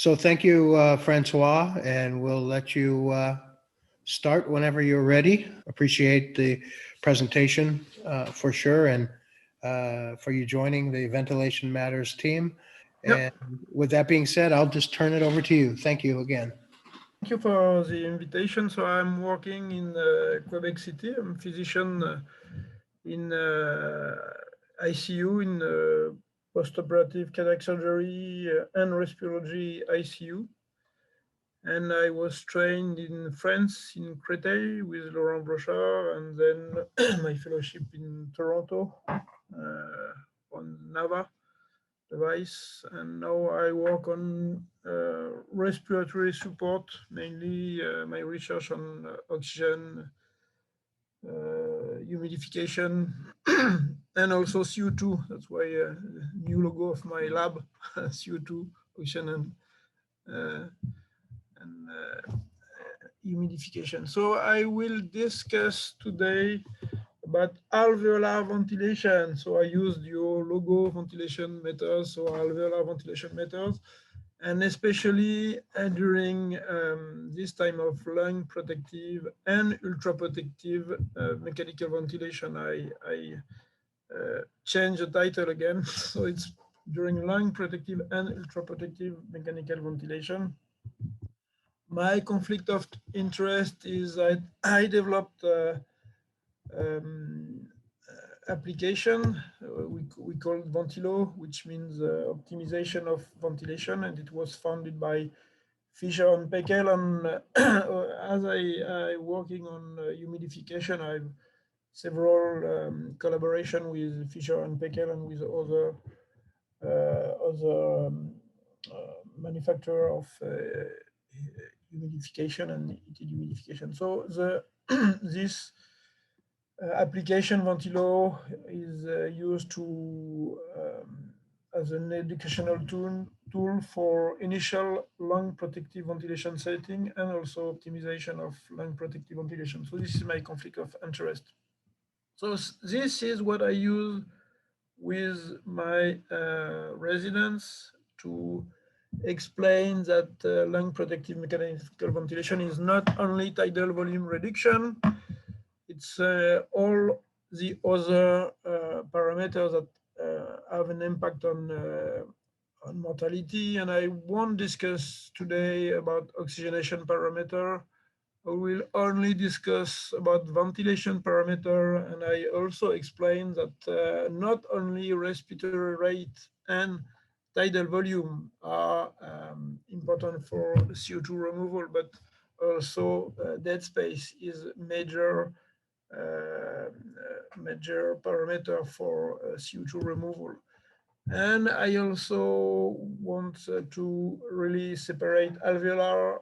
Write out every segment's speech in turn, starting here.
So thank you, Francois, and we'll let you start whenever you're ready. Appreciate the presentation for sure, and for you joining the Ventilation Matters team. Yeah, And with that being said, I'll just turn it over to you. Thank you again. thank you for the invitation. So I'm working in Quebec City. I'm a physician in ICU, in post-operative cardiac surgery and respiratory ICU. And I was trained in France, in Créteil, with Laurent Brochard, and then my fellowship in Toronto on NAVA device. And now I work on respiratory support, mainly my research on oxygen, humidification, and also CO2. That's why new logo of my lab, CO2, oxygen, and humidification. So I will discuss today about alveolar ventilation. So I used your logo, ventilation methods, so alveolar ventilation methods, and especially during this time of lung protective and ultra protective mechanical ventilation. I change the title again. So it's during lung protective and ultra protective mechanical ventilation. My conflict of interest is that I developed um, application we call it Ventilo, which means optimization of ventilation, and it was founded by Fisher and Peckel. And as I working on humidification, I've several collaboration with Fisher and Peckel and with other manufacturer of humidification and heated humidification. So the this application Ventilo is used to as an educational tool for initial lung protective ventilation setting and also optimization of lung protective ventilation. So this is my conflict of interest. So this is what I use with my residents to explain that lung protective mechanical ventilation is not only tidal volume reduction, it's all the other parameters that have an impact on mortality. And I won't discuss today about oxygenation parameter. I will only discuss about ventilation parameter, and I also explain that not only respiratory rate and tidal volume are important for CO2 removal, but also dead space is major parameter for CO2 removal. And I also want to really separate alveolar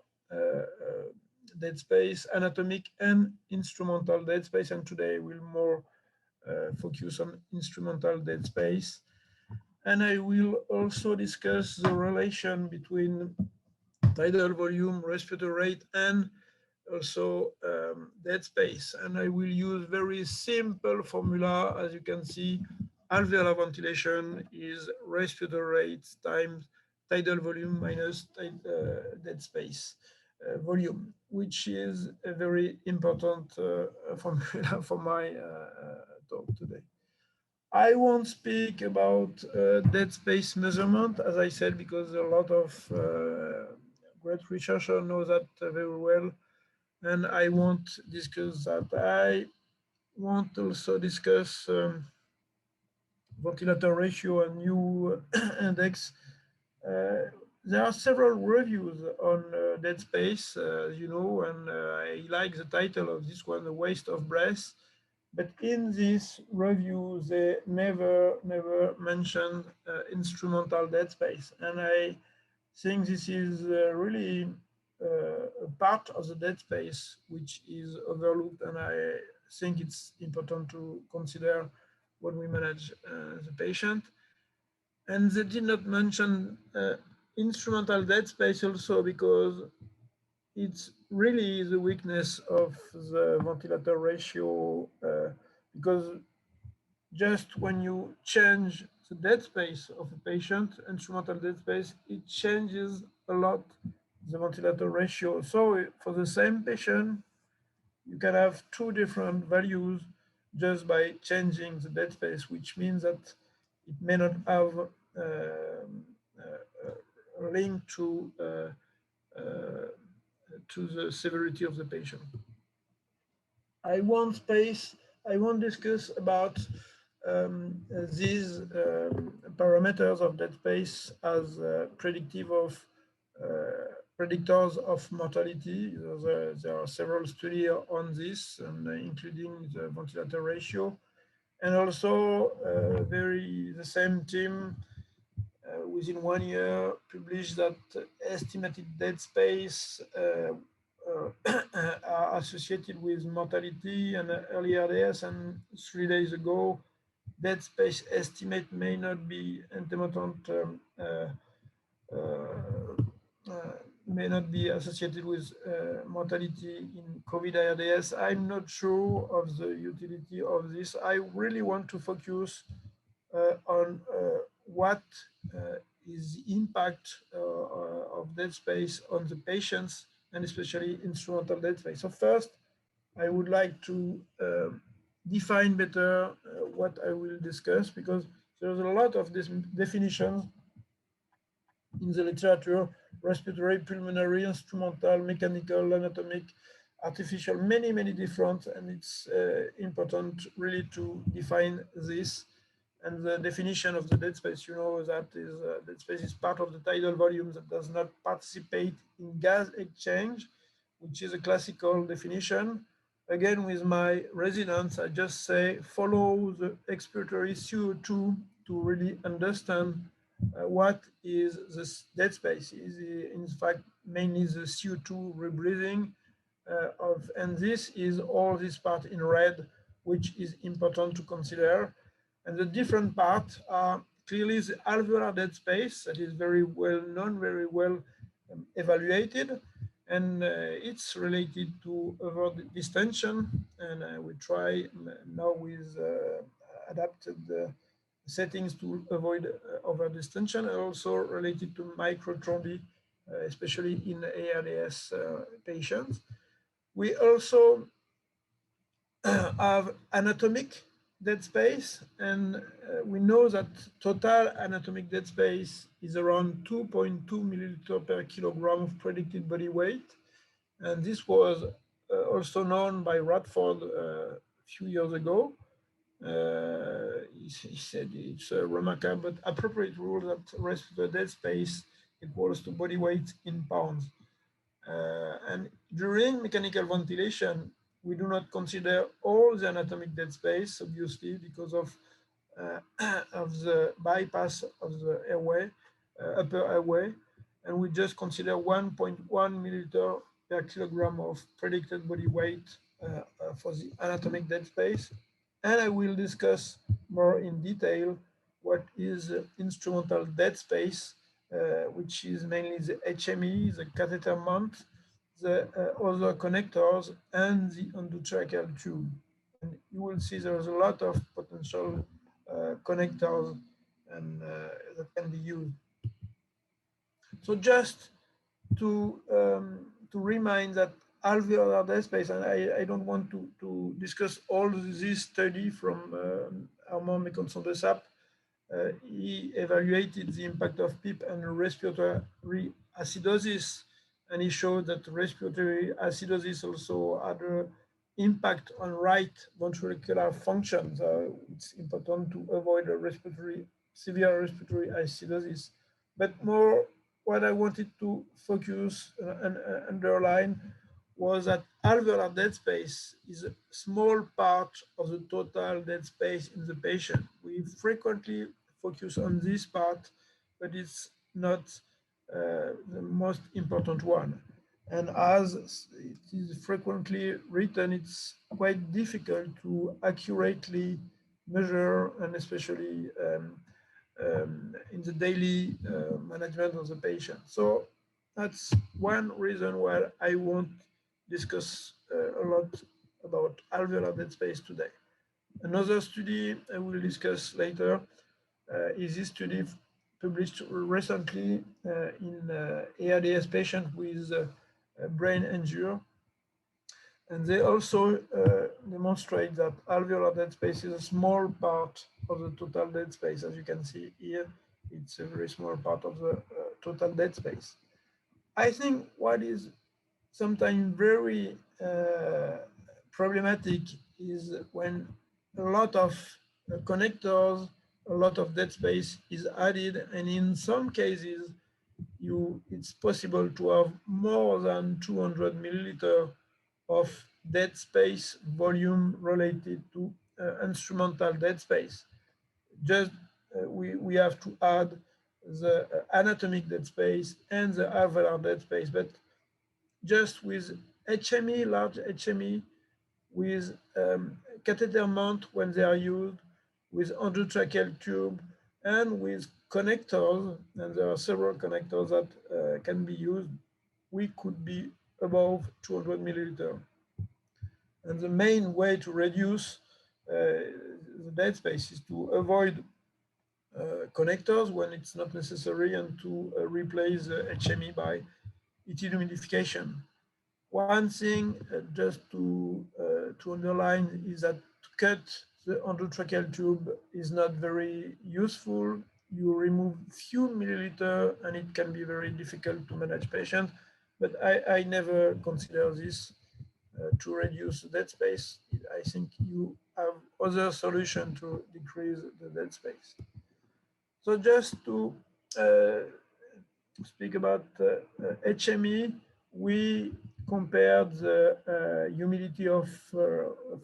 dead space, anatomic and instrumental dead space. And today we'll more focus on instrumental dead space. And I will also discuss the relation between tidal volume, respiratory rate, and also dead space. And I will use very simple formula. As you can see, alveolar ventilation is respiratory rate times tidal volume minus dead space volume, which is a very important formula for my talk today. I won't speak about dead space measurement, as I said, because a lot of great researchers know that very well, and I won't discuss that. I want to also discuss ventilator ratio and new index. There are several reviews on dead space, you know, and I like the title of this one, The Waste of Breath. But in this review, they never mentioned instrumental dead space. And I think this is really a part of the dead space which is overlooked, and I think it's important to consider when we manage the patient. And they did not mention instrumental dead space also because it's really the weakness of the ventilator ratio because just when you change the dead space of a patient, instrumental dead space, it changes a lot the ventilator ratio. So for the same patient, you can have two different values just by changing the dead space, which means that it may not have a link to the severity of the patient. I won't discuss about these parameters of dead space as predictive of predictors of mortality. There are several studies on this, and including the ventilator ratio, and also the same team within 1 year published that estimated dead space are associated with mortality and early RDS, and 3 days ago, dead space estimate may not be intermittent, may not be associated with mortality in COVID ARDS. I'm not sure of the utility of this. I really want to focus on what is the impact of dead space on the patients, and especially instrumental dead space. So first, I would like to define better what I will discuss, because there's a lot of these definitions in the literature: respiratory, pulmonary, instrumental, mechanical, anatomic, artificial, many different, and it's important really to define this. And the definition of the dead space, you know, that is dead space is part of the tidal volume that does not participate in gas exchange, which is a classical definition. Again, with my residents, I just say follow the expiratory CO2 to really understand what is this dead space. Is in fact mainly the CO2 rebreathing and this is all this part in red, which is important to consider. And the different parts are clearly the alveolar dead space that is very well known, very well evaluated, and it's related to over distension. And we try now with adapted settings to avoid over distension, and also related to microthrombi, especially in ARDS patients. We also have anatomic dead space, and we know that total anatomic dead space is around 2.2 milliliter per kilogram of predicted body weight. And this was also known by Radford a few years ago. He said it's a remarkable but appropriate rule that respiratory dead space equals to body weight in pounds. And during mechanical ventilation, we do not consider all the anatomic dead space, obviously, because of the bypass of the airway, upper airway, and we just consider 1.1 milliliter per kilogram of predicted body weight for the anatomic dead space. And I will discuss more in detail what is instrumental dead space, which is mainly the HME, the catheter mount, the other connectors, and the endotracheal tube. And you will see there's a lot of potential connectors and that can be used. So just to remind that alveolar dead space, and I don't want to discuss all this study from Armand Méconson-Dessap. He evaluated the impact of PEEP and respiratory acidosis, and he showed that respiratory acidosis also had an impact on right ventricular function. So it's important to avoid a severe respiratory acidosis. But more, what I wanted to focus and underline was that alveolar dead space is a small part of the total dead space in the patient. We frequently focus on this part, but it's not the most important one. And as it is frequently written, it's quite difficult to accurately measure, and especially in the daily management of the patient. So that's one reason why I won't discuss a lot about alveolar dead space today. Another study I will discuss later is this study published recently in ARDS patient with brain injury. And they also demonstrate that alveolar dead space is a small part of the total dead space. As you can see here, it's a very small part of the total dead space. I think what is sometimes very problematic is when a lot of connectors, a lot of dead space is added, and in some cases, it's possible to have more than 200 milliliter of dead space volume related to instrumental dead space. Just we have to add the anatomic dead space and the alveolar dead space, but just with HME, large HME, with catheter mount when they are used, with endotracheal tube, and with connectors, and there are several connectors that can be used, we could be above 200 milliliter. And the main way to reduce the dead space is to avoid connectors when it's not necessary and to replace HME by dehumidification. One thing just to underline is that to cut the endotracheal tube is not very useful. You remove few milliliter and it can be very difficult to manage patients, but I never consider this to reduce the dead space. I think you have other solution to decrease the dead space. So just to speak about HME, we compared the humidity of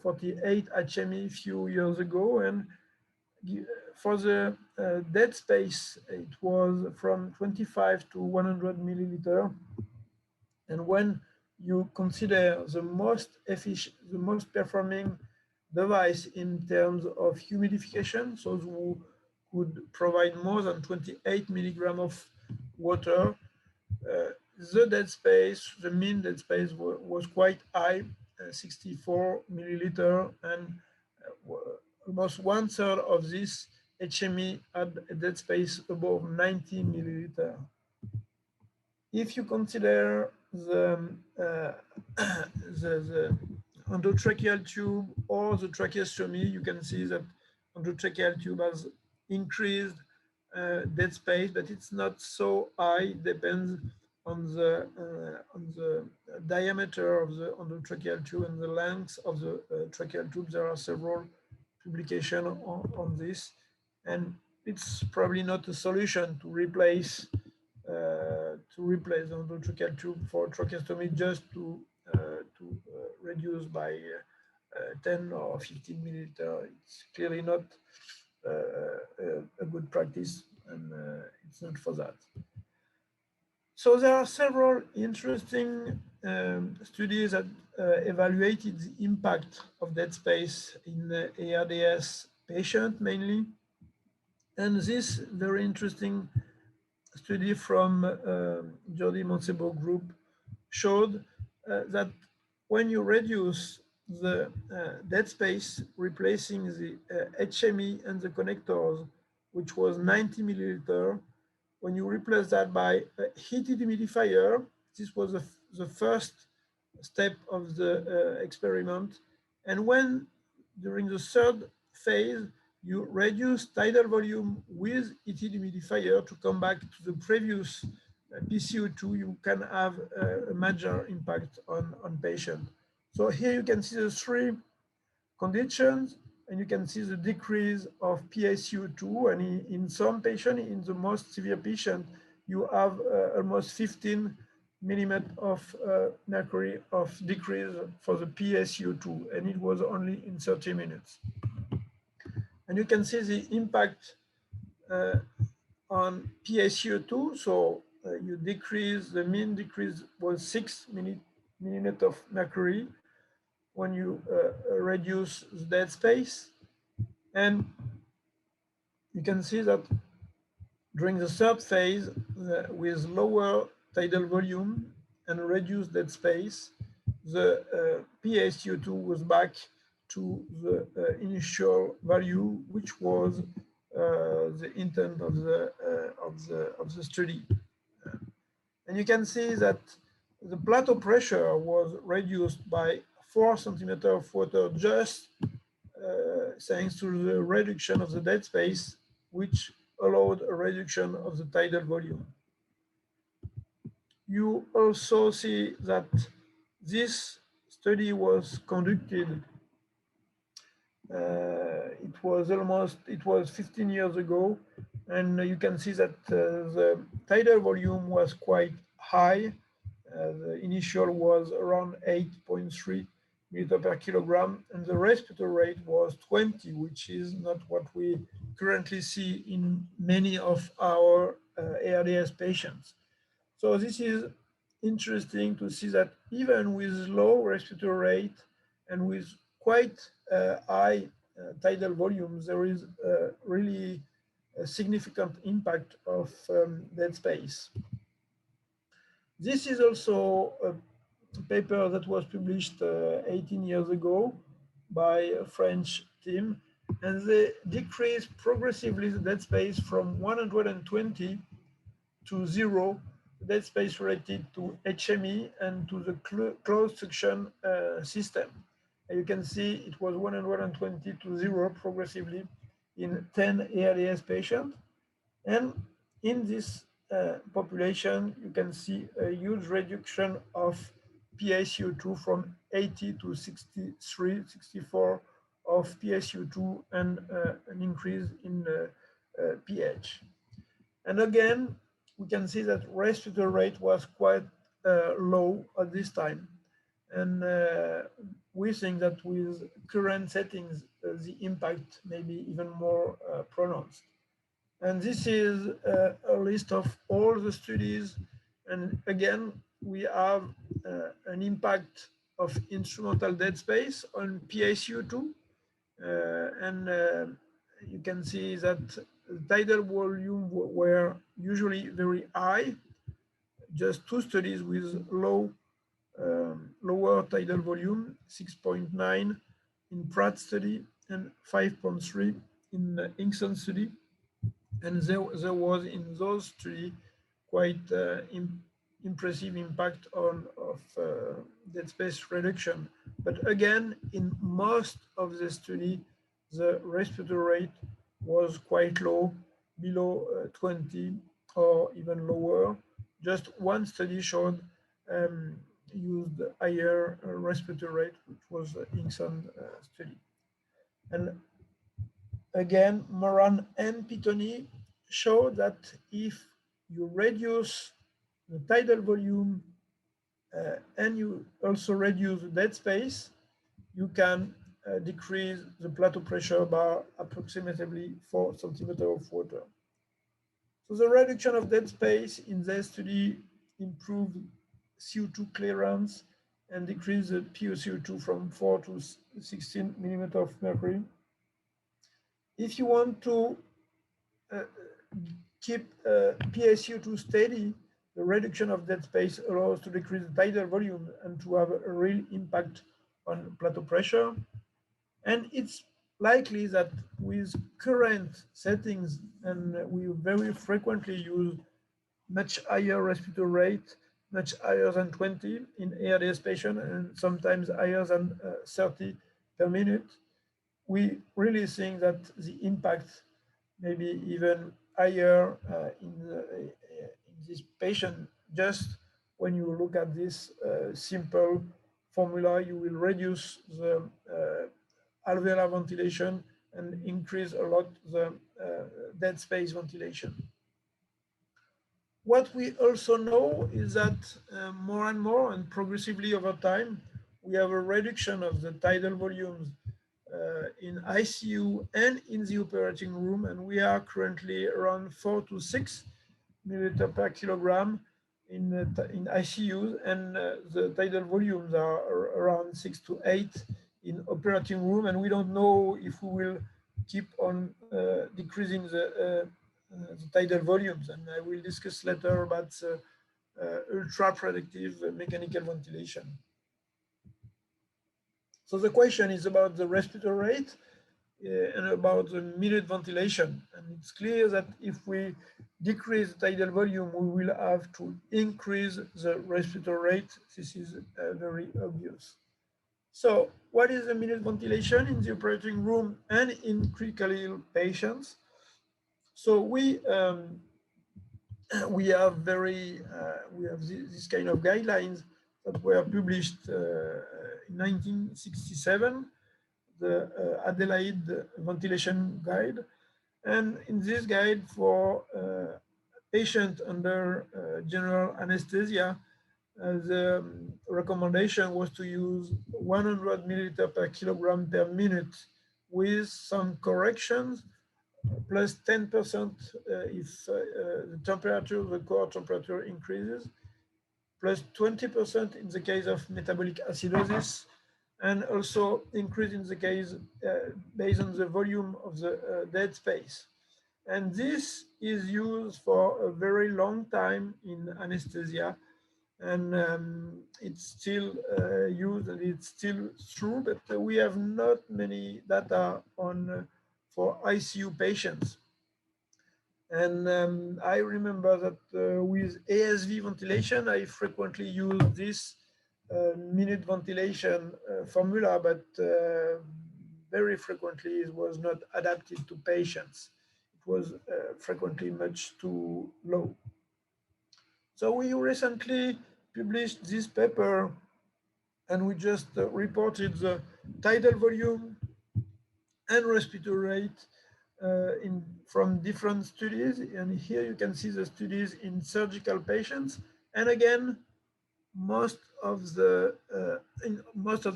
48 HME a few years ago, and for the dead space, it was from 25 to 100 milliliter. And when you consider the most efficient, the most performing device in terms of humidification, so who could provide more than 28 milligrams of water, the dead space, the mean dead space was quite high, 64 milliliter, and almost 1/3 of this HME had a dead space above 90 milliliter. If you consider the endotracheal tube or the tracheostomy, you can see that endotracheal tube has increased dead space, but it's not so high. Depends on the diameter of the endotracheal tube and the length of the tracheal tube. There are several publications on this, and it's probably not a solution to replace the endotracheal tube for tracheostomy just to reduce by 10 or 15 milliliter. It's clearly not a good practice, and it's not for that. So there are several interesting studies that evaluated the impact of dead space in the ARDS patient mainly. And this very interesting study from Jordi Montebo group showed that when you reduce the dead space, replacing the HME and the connectors, which was 90 milliliter, when you replace that by a heated humidifier, this was the first step of the experiment. And when during the third phase, you reduce tidal volume with heated humidifier to come back to the previous PCO2, you can have a major impact on patient. So here you can see the three conditions, and you can see the decrease of PaCO2. And in some patients, in the most severe patient, you have almost 15 millimeters of mercury of decrease for the PaCO2, and it was only in 30 minutes. And you can see the impact on PaCO2. So you decrease, the mean decrease was 6 millimeters of mercury when you reduce the dead space. And you can see that during the third phase, with lower tidal volume and reduced dead space, the PaCO2 was back to the initial value, which was the intent of the study. And you can see that the plateau pressure was reduced by 4 centimeters of water just thanks to the reduction of the dead space, which allowed a reduction of the tidal volume. You also see that this study was conducted, it was 15 years ago, and you can see that the tidal volume was quite high. The initial was around 8.3 milliliter per kilogram, and the respiratory rate was 20, which is not what we currently see in many of our ARDS patients. So this is interesting to see that even with low respiratory rate and with quite high tidal volumes, there is really a significant impact of dead space. This is also a paper that was published 18 years ago by a French team, and they decreased progressively the dead space from 120 to 0, dead space related to HME and to the closed suction system. And you can see it was 120 to 0 progressively in 10 ARDS patients. And in this population, you can see a huge reduction of PaCO2 from 80 to 63, 64 of PaCO2 and an increase in pH. And again, we can see that respiratory rate was quite low at this time. And we think that with current settings, the impact may be even more pronounced. And this is a list of all the studies. And again, we have an impact of instrumental dead space on PaCO2. You can see that tidal volume were usually very high. Just 2 studies with lower tidal volume, 6.9 in Pratt study and 5.3 in the Hinkson study. And there was in those studies quite impressive impact of dead space reduction. But again, in most of the study, the respiratory rate was quite low, below 20 or even lower. Just one study showed used higher respiratory rate, which was the Hinkson study. And again, Moran and Pitoni show that if you reduce the tidal volume and you also reduce the dead space, you can decrease the plateau pressure by approximately 4 centimeters of water. So the reduction of dead space in this study improved CO2 clearance and decreased the PaCO2 from 4 to 16 millimeters of mercury. If you want to keep PaCO2 steady, the reduction of dead space allows to decrease the tidal volume and to have a real impact on plateau pressure. And it's likely that with current settings, and we very frequently use much higher respiratory rate, much higher than 20 in ARDS patients, and sometimes higher than 30 per minute, we really think that the impact may be even higher in this patient. Just when you look at this simple formula, you will reduce the alveolar ventilation and increase a lot the dead space ventilation. What we also know is that more and more and progressively over time, we have a reduction of the tidal volumes in ICU and in the operating room, and we are currently around 4 to 6 milliliter per kilogram in ICU, and the tidal volumes are around 6 to 8 in operating room, and we don't know if we will keep on decreasing the tidal volumes, and I will discuss later about ultra-productive mechanical ventilation. So the question is about the respiratory rate. and about the minute ventilation. And it's clear that if we decrease the tidal volume, we will have to increase the respiratory rate. This is very obvious. So what is the minute ventilation in the operating room and in critically ill patients? So we have this kind of guidelines that were published in 1967, the Adelaide Ventilation Guide. And in this guide for patient under general anesthesia, the recommendation was to use 100 milliliter per kilogram per minute with some corrections, plus 10% if the temperature, the core temperature increases, plus 20% in the case of metabolic acidosis, and also increase in the case based on the volume of the dead space. And this is used for a very long time in anesthesia, and it's still used and it's still true, but we have not many data on for ICU patients. And I remember that with ASV ventilation, I frequently use this minute ventilation formula, but very frequently it was not adapted to patients. It was frequently much too low. So we recently published this paper, and we just reported the tidal volume and respiratory rate from different studies. And here you can see the studies in surgical patients. And again, in most of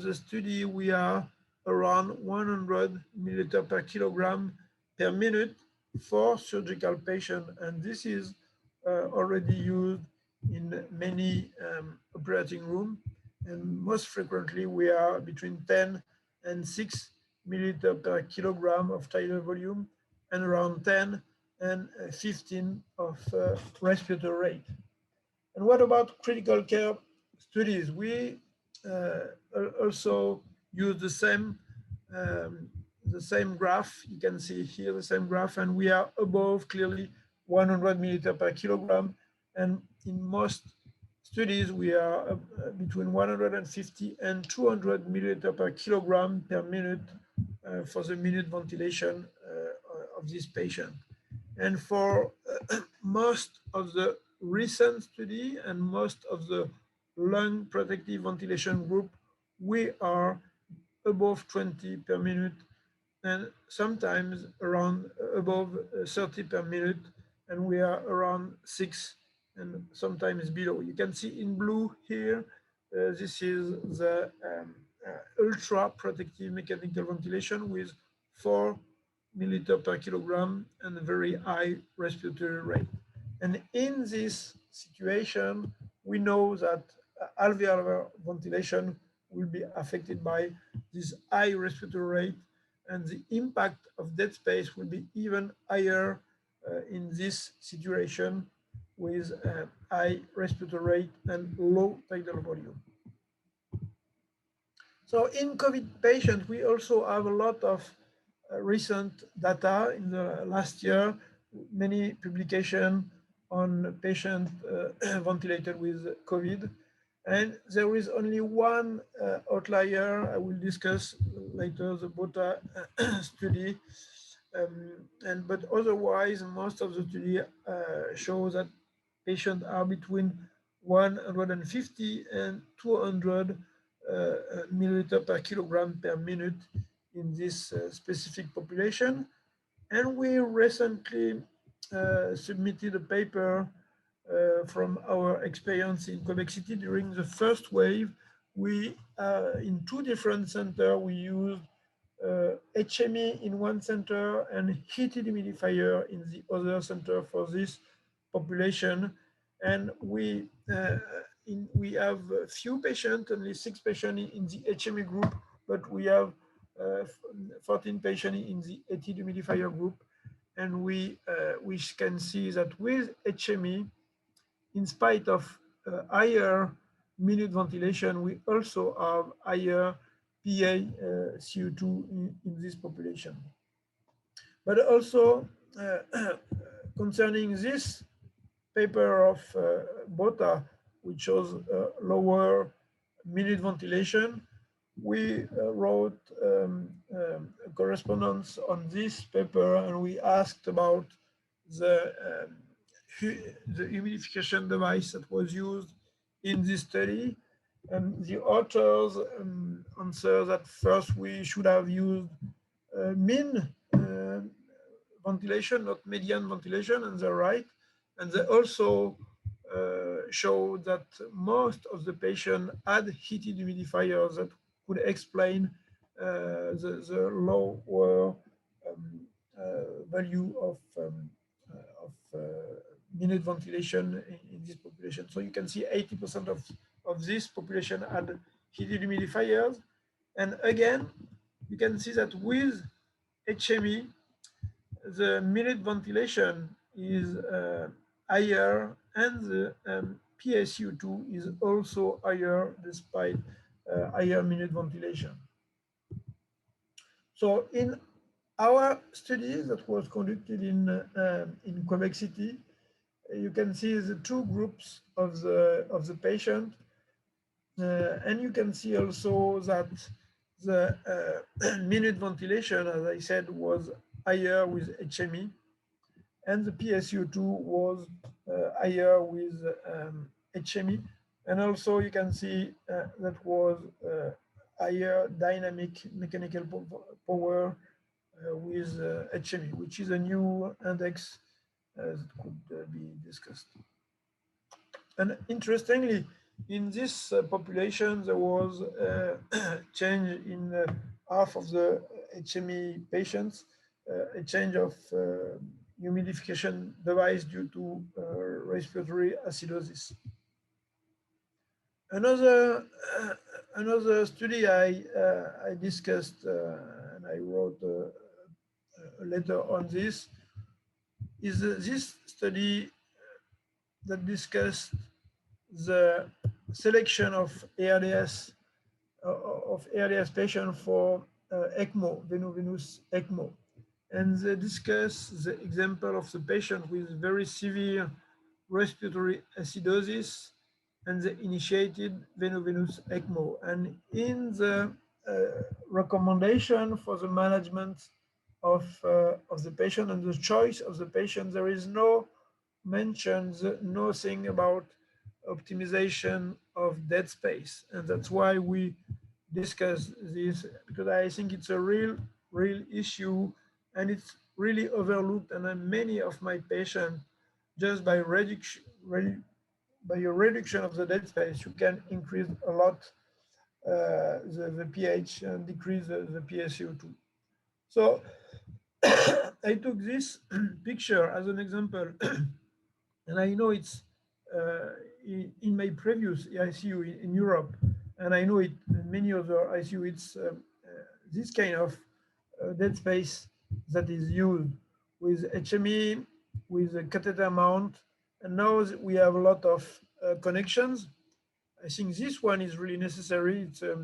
the study, we are around 100 milliliter per kilogram per minute for surgical patient. And this is already used in many operating room. And most frequently, we are between 10 and 6 milliliter per kilogram of tidal volume, and around 10 and 15 of respiratory rate. And what about critical care studies? We also use the same graph. You can see here the same graph, and we are above clearly 100 milliliter per kilogram. And in most studies, we are between 150 and 200 milliliter per kilogram per minute for the minute ventilation of this patient. And for most of the recent study and most of the lung protective ventilation group, we are above 20 per minute, and sometimes around above 30 per minute, and we are around 6 and sometimes below. You can see in blue here, this is the ultra protective mechanical ventilation with 4 milliliter per kilogram and a very high respiratory rate. And in this situation, we know that alveolar ventilation will be affected by this high respiratory rate, and the impact of dead space will be even higher in this situation with high respiratory rate and low tidal volume. So in COVID patients, we also have a lot of recent data in the last year, many publications on patients ventilated with COVID. And there is only one outlier I will discuss later, the BOTA study. But otherwise, most of the study shows that patients are between 150 and 200 milliliter per kilogram per minute in this specific population. And we recently submitted a paper from our experience in Quebec City during the first wave. We, in 2 different centers, we used HME in one center and heated humidifier in the other center for this population. And we have a few patients, only 6 patients in the HME group, but we have 14 patients in the heated humidifier group. And we can see that with HME, in spite of higher minute ventilation, we also have higher CO2 in this population. But also concerning this paper of Botta, which shows lower minute ventilation, we wrote a correspondence on this paper, and we asked about the the humidification device that was used in this study. And the authors answer that first we should have used mean ventilation, not median ventilation, and they're right. And they also show that most of the patients had heated humidifiers that could explain the lower value of minute ventilation in this population. So you can see 80% of this population had heated humidifiers. And again, you can see that with HME, the minute ventilation is higher, and the PSU2 is also higher despite higher minute ventilation. So in our study that was conducted in Quebec City, you can see the two groups of the patient, and you can see also that the minute ventilation, as I said, was higher with HME, and the PSU2 was higher with HME. And also you can see that was higher dynamic mechanical power with HME, which is a new index that could be discussed. And interestingly, in this population, there was a change in half of the HME patients, a change of humidification device due to respiratory acidosis. Another study I discussed and I wrote a letter on this is this study that discussed the selection of ARDS patient for ECMO, veno-venous ECMO. And they discuss the example of the patient with very severe respiratory acidosis, and they initiated veno-venous ECMO. And in the recommendation for the management of the patient and the choice of the patient, there is no mentions, nothing about optimization of dead space. And that's why we discuss this, because I think it's a real issue, and it's really overlooked. And many of my patients, just by a reduction of the dead space, you can increase a lot the pH and decrease the PSU2. So I took this picture as an example, and I know it's in my previous ICU in Europe, and I know it in many other ICU, it's this kind of dead space that is used with HME, with a catheter mount, and now we have a lot of connections. I think this one is really necessary. It's a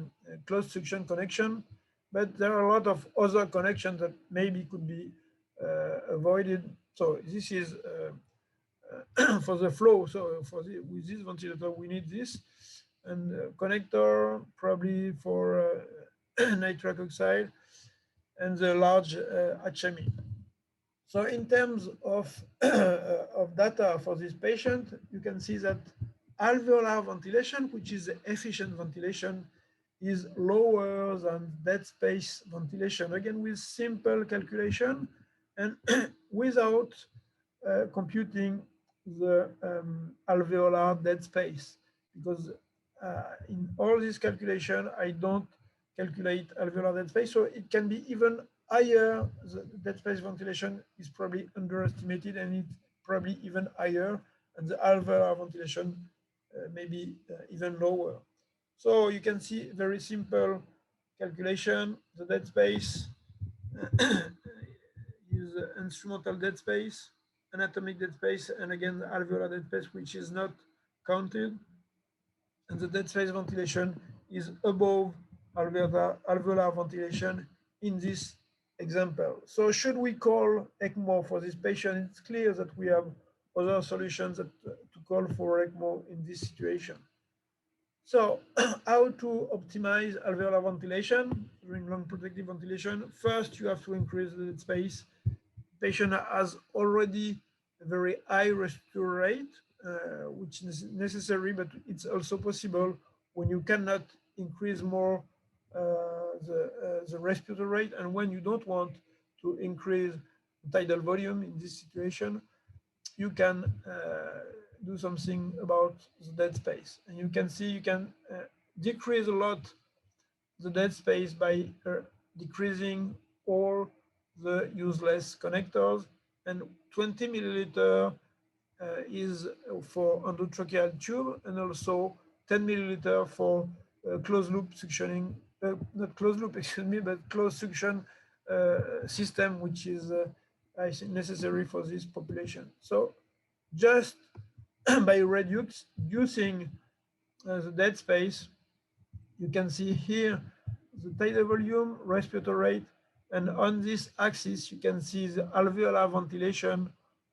closed suction connection, but there are a lot of other connections that maybe could be avoided. So this is for the flow. So with this ventilator, we need this, and connector probably for nitric oxide, and the large HME. So in terms of of data for this patient, you can see that alveolar ventilation, which is the efficient ventilation, is lower than dead space ventilation, again with simple calculation and without computing the alveolar dead space, because in all this calculation, I don't calculate alveolar dead space, so it can be even higher. The dead space ventilation is probably underestimated, and it's probably even higher, and the alveolar ventilation maybe even lower. So you can see very simple calculation. The dead space is instrumental dead space, anatomic dead space, and again, the alveolar dead space, which is not counted. And the dead space ventilation is above alveolar ventilation in this example. So should we call ECMO for this patient? It's clear that we have other solutions that, to call for ECMO in this situation. So how to optimize alveolar ventilation during long protective ventilation? First, you have to increase the dead space. Patient has already a very high respiratory rate, which is necessary, but it's also possible when you cannot increase more the respiratory rate, and when you don't want to increase tidal volume in this situation, you can do something about the dead space. And you can see you can decrease a lot the dead space by decreasing all the useless connectors, and 20 milliliter is for endotracheal tube, and also 10 milliliter for closed loop suctioning, not closed loop, excuse me, but closed suction system, which is I think necessary for this population. So just by reducing the dead space, you can see here the tidal volume, respiratory rate, and on this axis, you can see the alveolar ventilation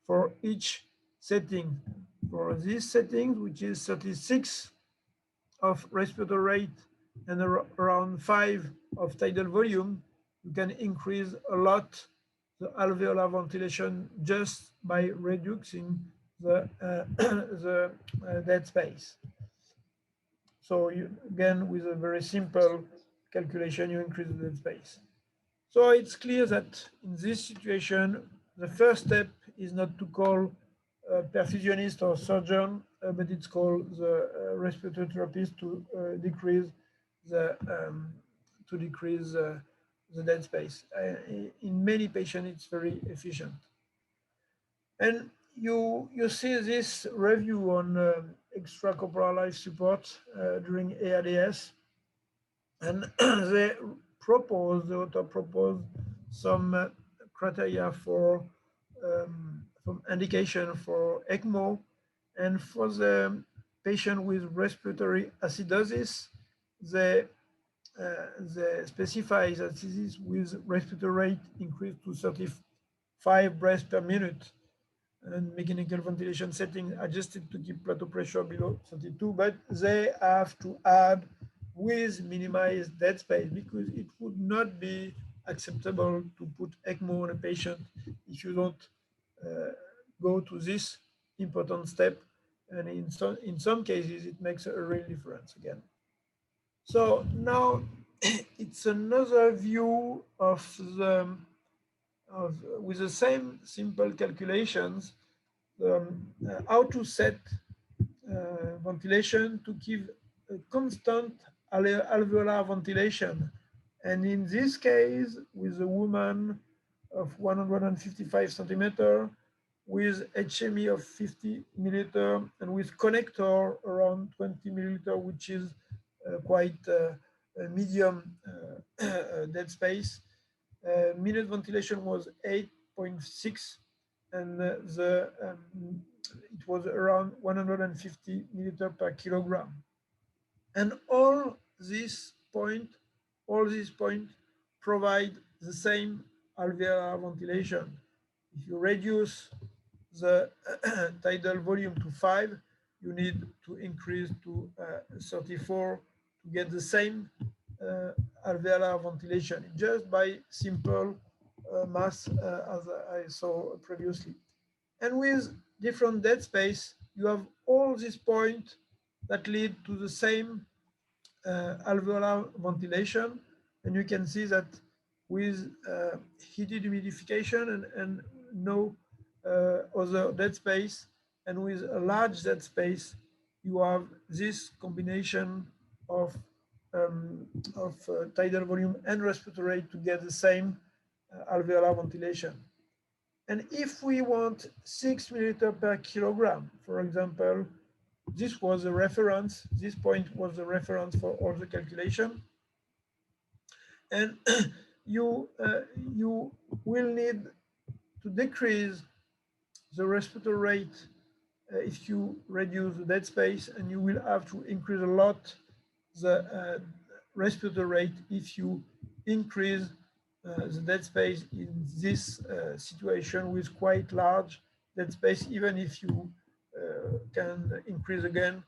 for each setting. For this setting, which is 36 of respiratory rate and around 5 of tidal volume, you can increase a lot the alveolar ventilation just by reducing the, dead space. So you, again, with a very simple calculation, you increase the dead space. So it's clear that in this situation, the first step is not to call a perfusionist or surgeon, but it's called the respiratory therapist to decrease the dead space. In many patients, it's very efficient. And you see this review on extracorporeal life support during ARDS, and they the author proposed some criteria for some indication for ECMO, and for the patient with respiratory acidosis, they specify that this is with respiratory rate increased to 35 breaths per minute, and mechanical ventilation setting adjusted to keep plateau pressure below 32, but they have to add with minimized dead space, because it would not be acceptable to put ECMO on a patient if you don't go to this important step. And in some cases, it makes a real difference again. So now it's another view of with the same simple calculations, how to set ventilation to give a constant alveolar ventilation. And in this case, with a woman of 155 centimeter, with HME of 50 milliliter, and with connector around 20 milliliter, which is quite a medium dead space. Minute ventilation was 8.6, and it was around 150 milliliter per kilogram. And all these points provide the same alveolar ventilation. If you reduce the tidal volume to 5, you need to increase to 34 to get the same alveolar ventilation, just by simple math as I saw previously. And with different dead space, you have all these points that lead to the same alveolar ventilation. And you can see that with heated humidification and no other dead space, and with a large dead space, you have this combination of tidal volume and respiratory rate to get the same alveolar ventilation. And if we want 6 milliliter per kilogram, for example, this was the reference, this point was the reference for all the calculation. And you will need to decrease the respiratory rate if you reduce the dead space, and you will have to increase a lot the respiratory rate if you increase the dead space in this situation with quite large dead space, even if you can increase again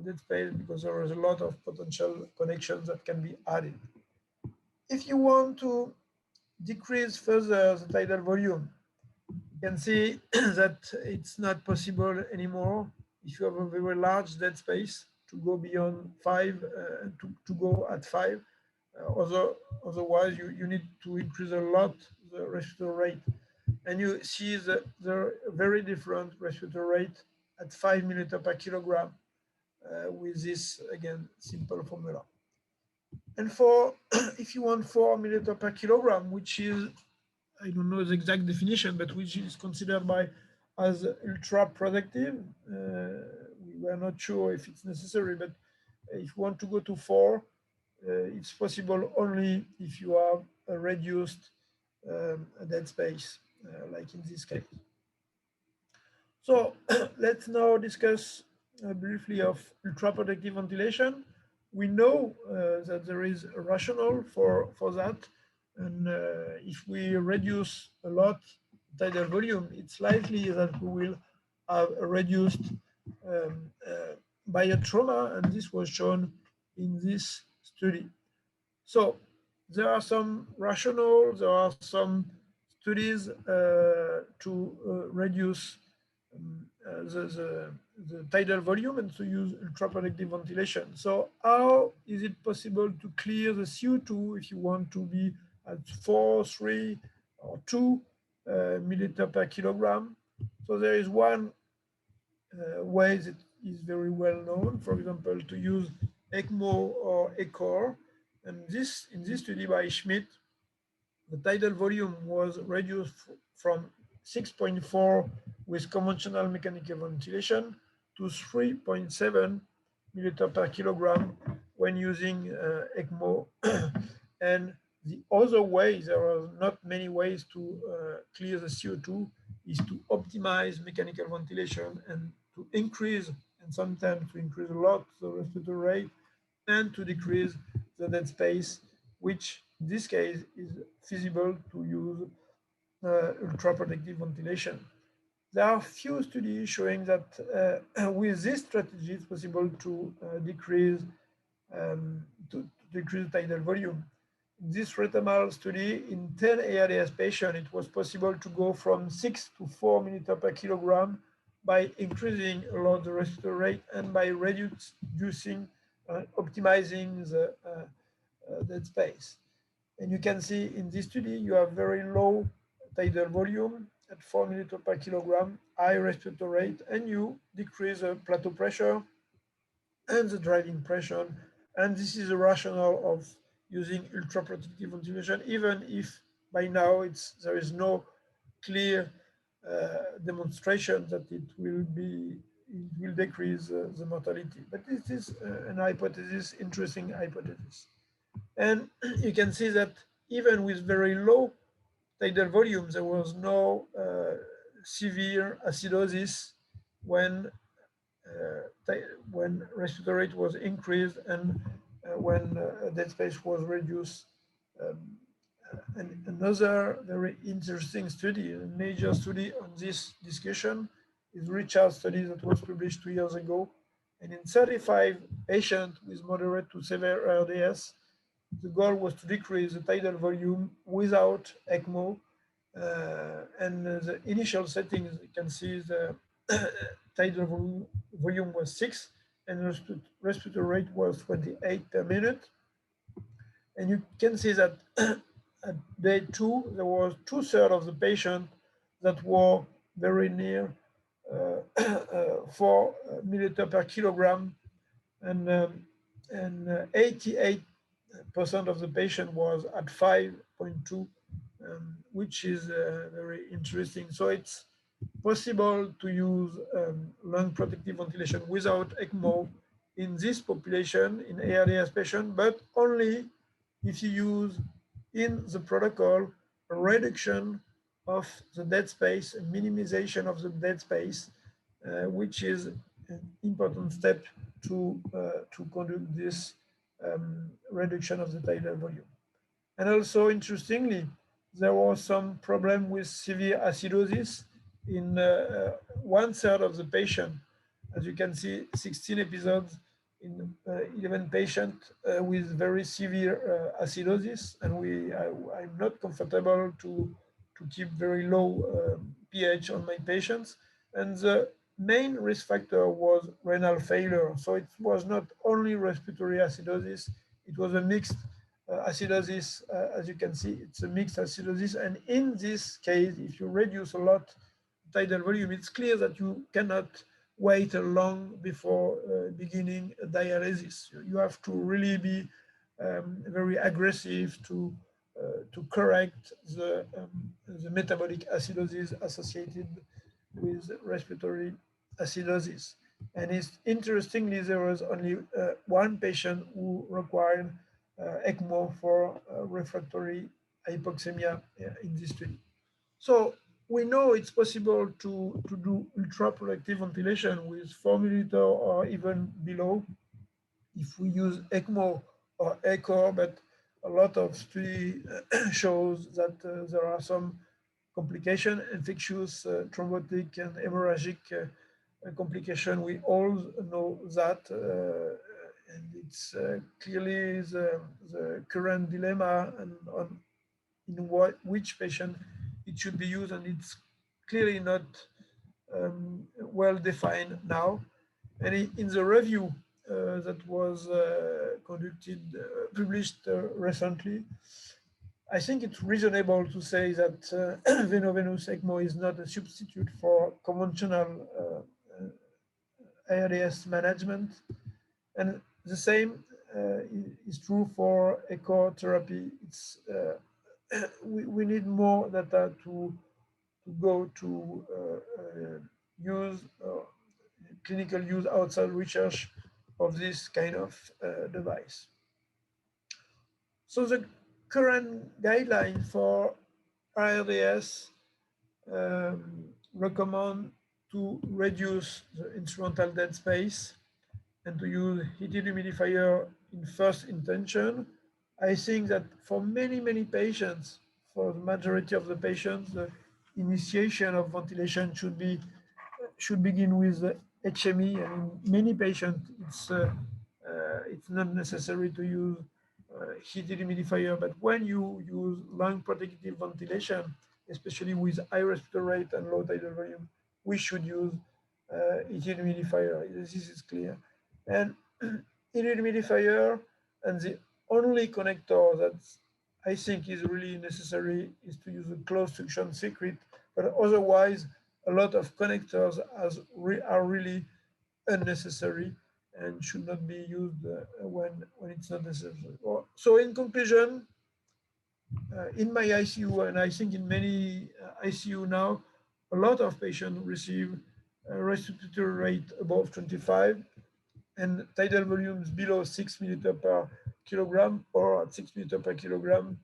dead space, because there is a lot of potential connections that can be added. If you want to decrease further the tidal volume, you can see that it's not possible anymore if you have a very large dead space to go beyond 5, to go at 5. Otherwise, you need to increase a lot the respiratory rate. And you see the very different respiratory rate at 5 milliliter per kilogram with this, again, simple formula. And for, if you want 4 milliliter per kilogram, which is, I don't know the exact definition, but which is considered by as ultra productive. We were not sure if it's necessary, but if you want to go to 4, it's possible only if you have a reduced dead space, like in this case. So let's now discuss briefly of ultra-productive ventilation. We know that there is a rationale for that. And if we reduce a lot tidal volume, it's likely that we will have a reduced biotrauma, and this was shown in this study. So there are some rationale, there are some studies to reduce the tidal volume and to use ultra-productive ventilation. So how is it possible to clear the CO2 if you want to be at 4, 3, or 2 milliliter per kilogram? So there is one way that is very well known, for example, to use ECMO or ECOR. And this, in this study by Schmidt, the tidal volume was reduced from 6.4 with conventional mechanical ventilation to 3.7 milliliter per kilogram when using ECMO. And the other way, there are not many ways to clear the CO2, is to optimize mechanical ventilation and to increase, and sometimes to increase a lot, the respiratory rate, and to decrease the dead space, which in this case is feasible to use ultra-productive ventilation. There are few studies showing that with this strategy, it's possible to decrease tidal volume. In this Retamal study, in 10 ARDS patients, it was possible to go from 6 to 4 milliliter per kilogram by increasing a lot the respiratory rate and by reducing, optimizing the dead space. And you can see in this study, you have very low tidal volume at 4 milliliter per kilogram, high respiratory rate, and you decrease the plateau pressure and the driving pressure. And this is the rationale of using ultra-productive ventilation, even if by now there is no clear demonstration that it will decrease the mortality. But this is an hypothesis, interesting hypothesis. And you can see that even with very low tidal volume, there was no severe acidosis when respiratory rate was increased and when dead space was reduced. And another very interesting study, a major study on this discussion, is Richard study that was published 2 years ago. And in 35 patients with moderate to severe ARDS, the goal was to decrease the tidal volume without ECMO. And the initial settings, you can see the tidal volume was 6 and respiratory rate was 28 per minute. And you can see that at day 2, there was 2/3 of the patients that were very near 4 milliliter per kilogram, and 88% of the patient was at 5.2, which is very interesting. So it's possible to use lung protective ventilation without ECMO in this population, in ARDS patient, but only if you use in the protocol a reduction of the dead space, a minimization of the dead space, which is an important step to conduct this reduction of the tidal volume. And also, interestingly, there was some problem with severe acidosis in 1/3 of the patient. As you can see, 16 episodes in 11 patients with very severe acidosis. And I'm not comfortable to keep very low pH on my patients. And the main risk factor was renal failure. So it was not only respiratory acidosis, it was a mixed acidosis. As you can see, it's a mixed acidosis. And in this case, if you reduce a lot tidal volume, it's clear that you cannot wait long before beginning dialysis. You have to really be very aggressive to correct the metabolic acidosis associated with respiratory acidosis. And it's interestingly, there was only one patient who required ECMO for refractory hypoxemia in this study. So we know it's possible to do ultra-productive ventilation with 4 milliliter or even below if we use ECMO or ECHO, but a lot of study shows that there are some complication, infectious, thrombotic, and hemorrhagic complication. We all know that, and it's clearly the current dilemma and on in which patient it should be used, and it's clearly not well defined now. And in the review that was conducted, published recently, I think it's reasonable to say that veno-venous ECMO is not a substitute for conventional ARDS management. And the same is true for echo therapy. It's we need more data to go to use clinical use outside research of this kind of device. So the current guideline for ARDS recommend to reduce the instrumental dead space and to use heated humidifier in first intention. I think that for many, many patients, for the majority of the patients, the initiation of ventilation should begin with HME, and in many patients, it's not necessary to use heated humidifier. But when you use lung protective ventilation, especially with high respiratory rate and low tidal volume, we should use heated humidifier. This is clear. And heated humidifier, and the only connector that I think is really necessary is to use a closed suction circuit, but otherwise a lot of connectors are really unnecessary and should not be used when it's not necessary. So in conclusion, in my ICU, and I think in many ICU now, a lot of patients receive a respiratory rate above 25 and tidal volumes below 6 milliliter per kilogram or at 6 milliliter per kilogram.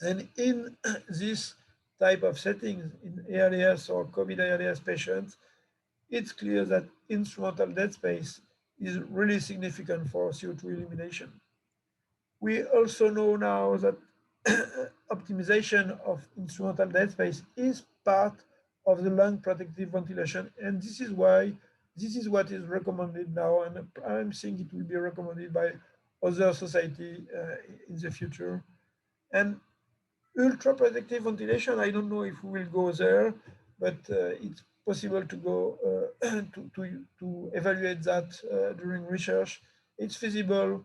And in this type of settings, in ARDS or COVID ARDS patients, it's clear that instrumental dead space is really significant for CO2 elimination. We also know now that optimization of instrumental dead space is part of the lung protective ventilation, and this is what is recommended now, and I think it will be recommended by other society in the future. And ultra protective ventilation, I don't know if we will go there, but it's possible to go to evaluate that during research. It's feasible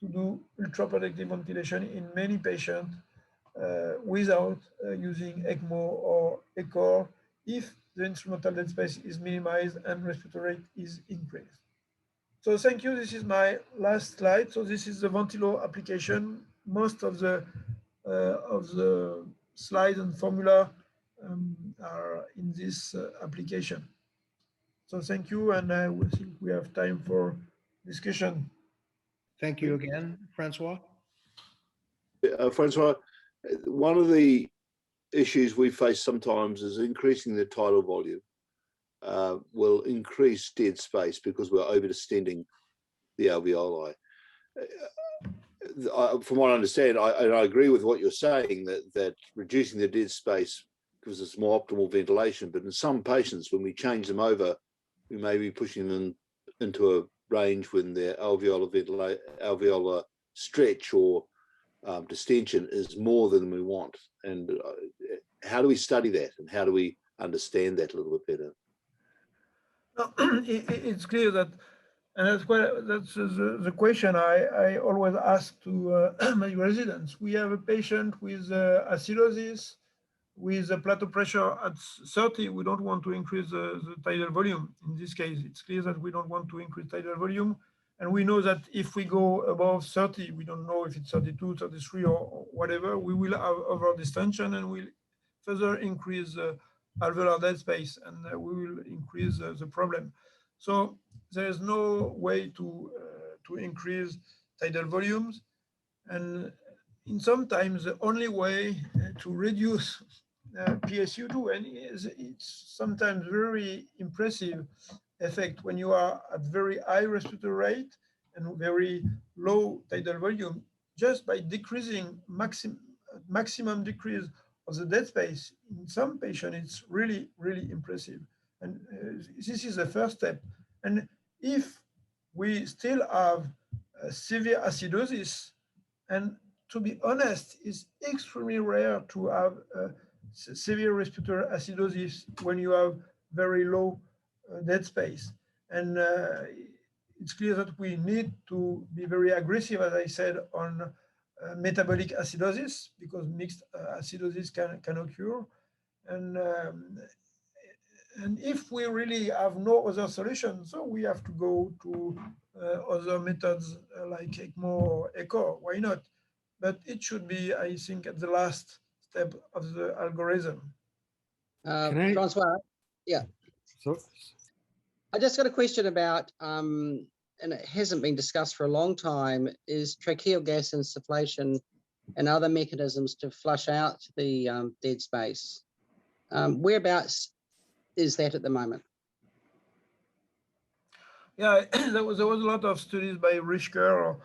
to do ultra protective ventilation in many patients without using ECMO or ECHO if the instrumental dead space is minimized and respiratory rate is increased. So thank you. This is my last slide. So this is the Ventilo application. Most of the slides and formula are in this application. So thank you, and I will think we have time for discussion. Thank you again, Francois. Francois, one of the issues we face sometimes is increasing the tidal volume will increase dead space because we're overdistending the alveoli. from what I understand, and I agree with what you're saying, that reducing the dead space gives us more optimal ventilation. But in some patients, when we change them over, we may be pushing them into a range when their alveolar stretch or distension is more than we want. And how do we study that, and how do we understand that a little bit better? It's clear that, and that's the question I always ask to my residents. We have a patient with acidosis, with a plateau pressure at 30. We don't want to increase the tidal volume. In this case, it's clear that we don't want to increase tidal volume. And we know that if we go above 30, we don't know if it's 32, 33 or whatever, we will have over distension and we'll further increase alveolar dead space, and we will increase the problem. So there is no way to increase tidal volumes. And in sometimes the only way to reduce PSU2, and it's sometimes very impressive effect when you are at very high respiratory rate and very low tidal volume, just by decreasing maximum decrease of the dead space. In some patients, it's really, really impressive. And this is the first step. And if we still have severe acidosis, and to be honest, it's extremely rare to have severe respiratory acidosis when you have very low dead space. And it's clear that we need to be very aggressive, as I said, on metabolic acidosis, because mixed acidosis can occur. And if we really have no other solution, so we have to go to other methods like ECMO or echo. Why not? But it should be, I think, at the last step of the algorithm. Francois, yeah. So, I just got a question about, and it hasn't been discussed for a long time, is tracheal gas insufflation and other mechanisms to flush out the dead space. Whereabouts is that at the moment? Yeah, there was a lot of studies by Rischker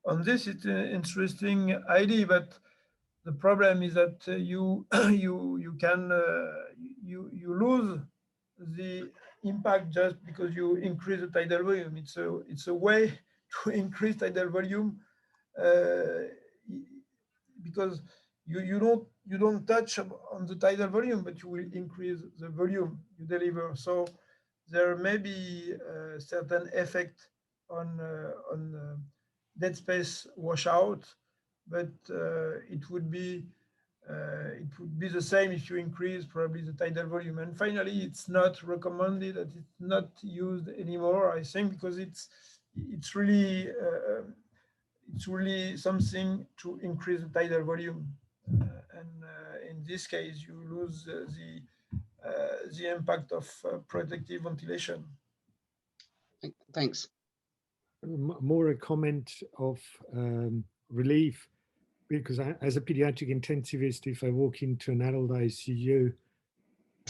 on this. It's an interesting idea, but the problem is that you lose the impact just because you increase the tidal volume. It's a way to increase tidal volume because you don't touch on the tidal volume, but you will increase the volume you deliver. So there may be a certain effect on dead space washout, but it would be the same if you increase probably the tidal volume. And finally, it's not recommended that it's not used anymore, I think, because it's really something to increase the tidal volume. And in this case, you lose the impact of protective ventilation. Thanks. more a comment of relief, because as a pediatric intensivist, if I walk into an adult ICU,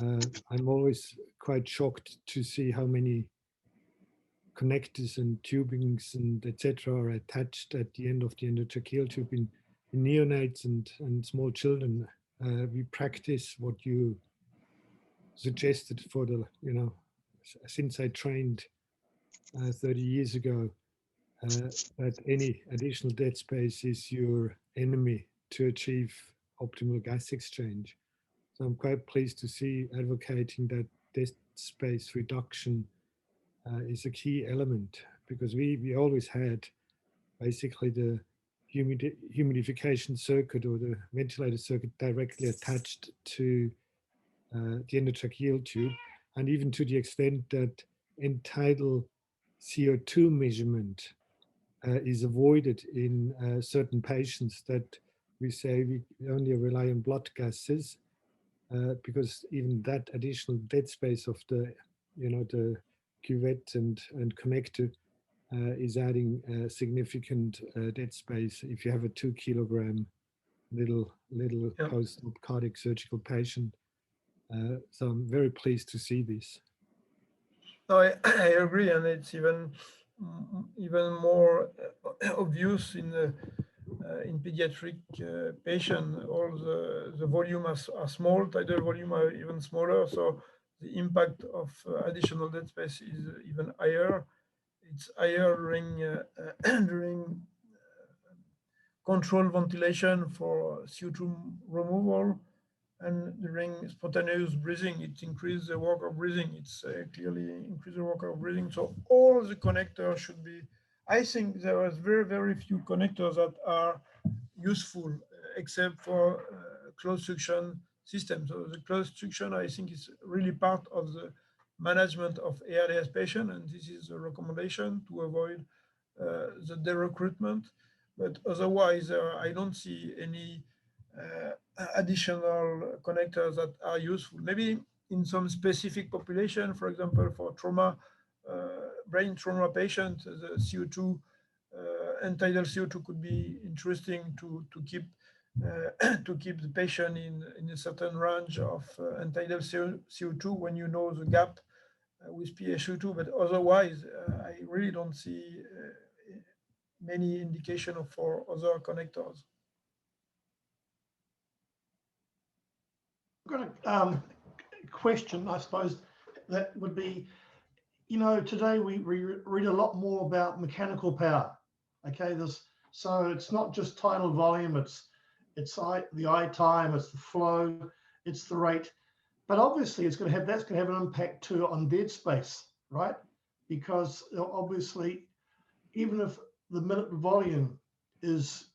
I'm always quite shocked to see how many connectors and tubings and etc. are attached at the end of the endotracheal tube in neonates and small children. We practice what you suggested for the, since I trained 30 years ago, that any additional dead space is your enemy to achieve optimal gas exchange. So I'm quite pleased to see advocating that dead space reduction is a key element, because we always had basically the humidification circuit or the ventilator circuit directly attached to the endotracheal tube, and even to the extent that end-tidal CO2 measurement is avoided in certain patients, that we say we only rely on blood gases, because even that additional dead space of the, the cuvette and connector is adding significant dead space if you have a 2 kilogram little post-op cardiac surgical patient. So I'm very pleased to see this. No, I agree, and it's even even more obvious in pediatric patient. All the volume are small, tidal volume are even smaller, so the impact of additional dead space is even higher. It's higher during controlled ventilation for CO2 removal, and during spontaneous breathing, it increases the work of breathing. It's clearly increase the work of breathing. So all the connectors should be, I think there is very, very few connectors that are useful, except for closed suction system. So the closed suction, I think, is really part of the management of ARDS patient, and this is a recommendation to avoid the de-recruitment. But otherwise, I don't see any additional connectors that are useful. Maybe in some specific population, for example, for trauma, brain trauma patient, the CO2, untitled CO2 could be interesting to keep to keep the patient in a certain range of untitled CO2 when you know the gap with PaCO2. But otherwise, I really don't see many indication for other connectors. I've got a question, I suppose, that would be, you know, today we read a lot more about mechanical power. Okay, so it's not just tidal volume, it's the I time, it's the flow, it's the rate, but obviously that's going to have an impact too on dead space, right? Because obviously, even if the minute volume is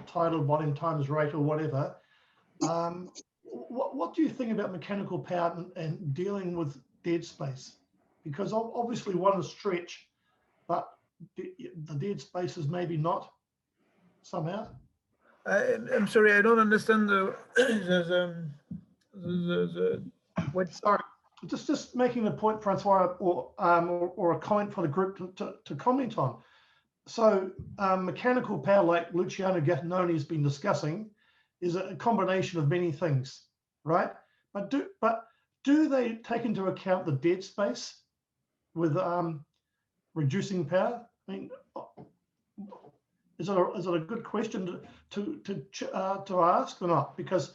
tidal volume times rate or whatever, what do you think about mechanical power and dealing with dead space? Because obviously one is stretch, but the dead space is maybe not somehow. I'm sorry, I don't understand what. Sorry, just making the point, Francois, or a comment for the group to comment on. So mechanical power, like Luciano Gattinoni has been discussing, is a combination of many things, right? But do they take into account the dead space with reducing power? I mean, is it a good question to ask or not? Because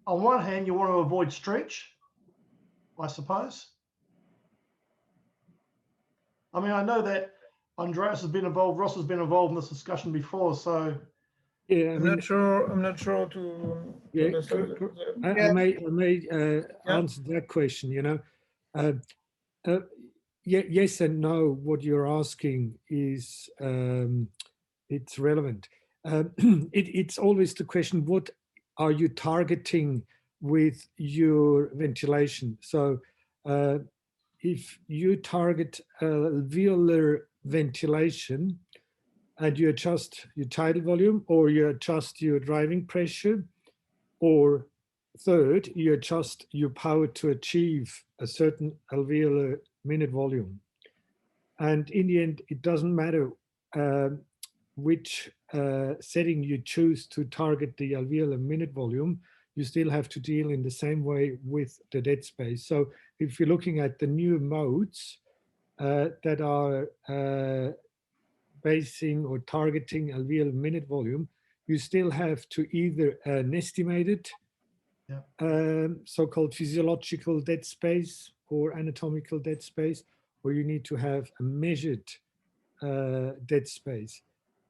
on one hand, you want to avoid stretch, I suppose. I mean, I know that Andreas has been involved, Ross has been involved in this discussion before, so. Yeah, I'm not sure to understand. I may answer that question. You know, yes and no. What you're asking is it's relevant. It's always the question: what are you targeting with your ventilation? So, if you target alveolar ventilation, and you adjust your tidal volume, or you adjust your driving pressure, or third, you adjust your power to achieve a certain alveolar minute volume. And in the end, it doesn't matter which setting you choose to target the alveolar minute volume, you still have to deal in the same way with the dead space. So if you're looking at the new modes that are basing or targeting alveolar minute volume, you still have to either an estimated so-called physiological dead space or anatomical dead space, or you need to have a measured dead space.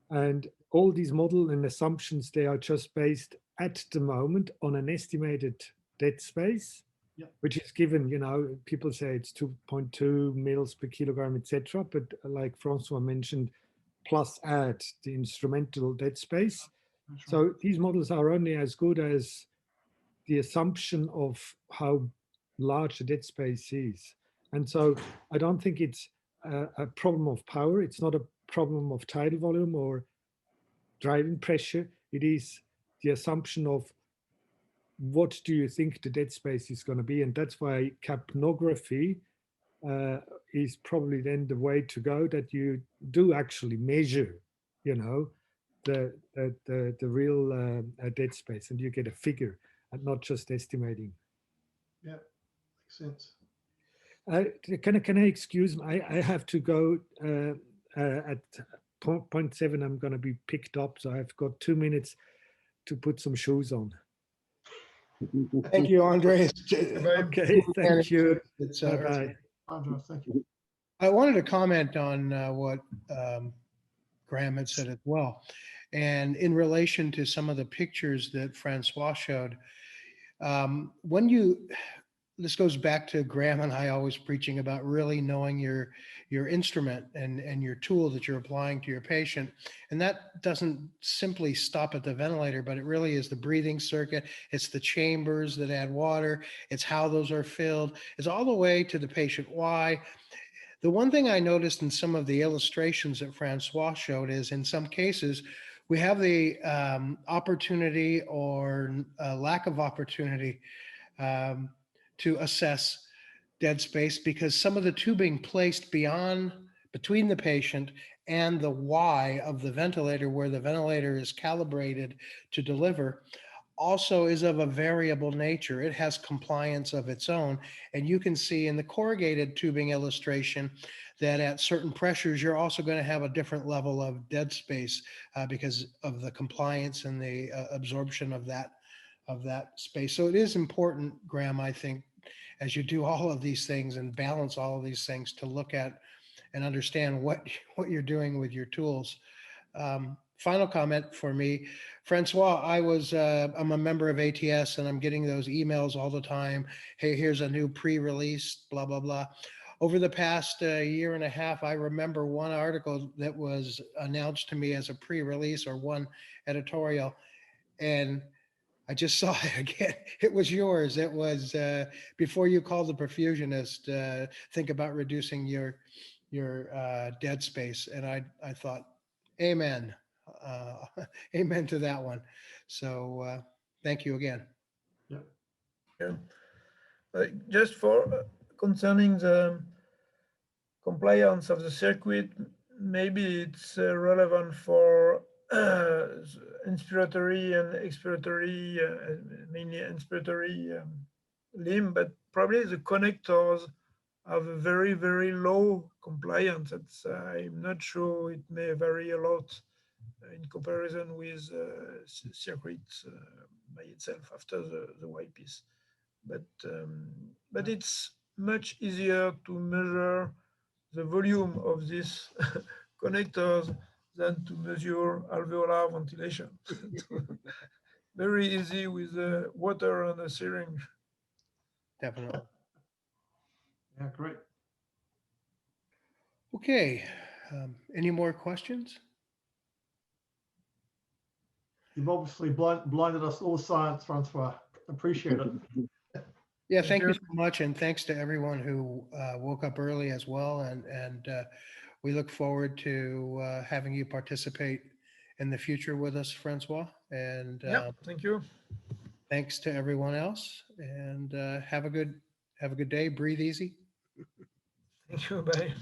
And all these model and assumptions, they are just based at the moment on an estimated dead space, which is given, you know, people say it's 2.2 mils per kilogram, etc. But like Francois mentioned, plus add the instrumental dead space. Right. So these models are only as good as the assumption of how large the dead space is. And so I don't think it's a problem of power. It's not a problem of tidal volume or driving pressure. It is the assumption of what do you think the dead space is going to be. And that's why capnography is probably then the way to go, that you do actually measure, you know, the real dead space, and you get a figure and not just estimating. Yeah, makes sense. Can I excuse me? I have to go at point 7. I'm going to be picked up, so I've got 2 minutes to put some shoes on. Thank you, Andres. Okay, thank you. It's, Bye-bye. Andrew, thank you. I wanted to comment on what Graham had said as well. And in relation to some of the pictures that Francois showed, this goes back to Graham and I always preaching about really knowing your instrument and your tool that you're applying to your patient. And that doesn't simply stop at the ventilator, but it really is the breathing circuit. It's the chambers that add water. It's how those are filled. It's all the way to the patient. Why? The one thing I noticed in some of the illustrations that Francois showed is in some cases, we have the opportunity or lack of opportunity to assess dead space because some of the tubing placed between the patient and the Y of the ventilator, where the ventilator is calibrated to deliver, also is of a variable nature. It has compliance of its own. And you can see in the corrugated tubing illustration that at certain pressures, you're also going to have a different level of dead space because of the compliance and the absorption of that space. So it is important, Graham, I think, as you do all of these things and balance all of these things, to look at and understand what you're doing with your tools. Final comment for me, Francois, I'm a member of ATS and I'm getting those emails all the time. Hey, here's a new pre-release, blah, blah, blah. Over the past year and a half, I remember one article that was announced to me as a pre-release or one editorial, and I just saw it again. It was yours. It was before you called the perfusionist, think about reducing your dead space. And I thought, amen. Amen to that one. So thank you again. Yeah. Just for concerning the compliance of the circuit, maybe it's relevant for inspiratory and expiratory, mainly inspiratory limb, but probably the connectors have a very, very low compliance. I'm not sure, it may vary a lot in comparison with circuits by itself after the white piece. But it's much easier to measure the volume of these connectors than to measure alveolar ventilation. Very easy with water and a syringe. Definitely. Yeah, great. Okay. Any more questions? You've obviously blinded us all with science, Francois. Appreciate it. Yeah, thank you so much. And thanks to everyone who woke up early as well. And we look forward to having you participate in the future with us, Francois. And thank you. Thanks to everyone else. And have a good day. Breathe easy. Thank you. Bye.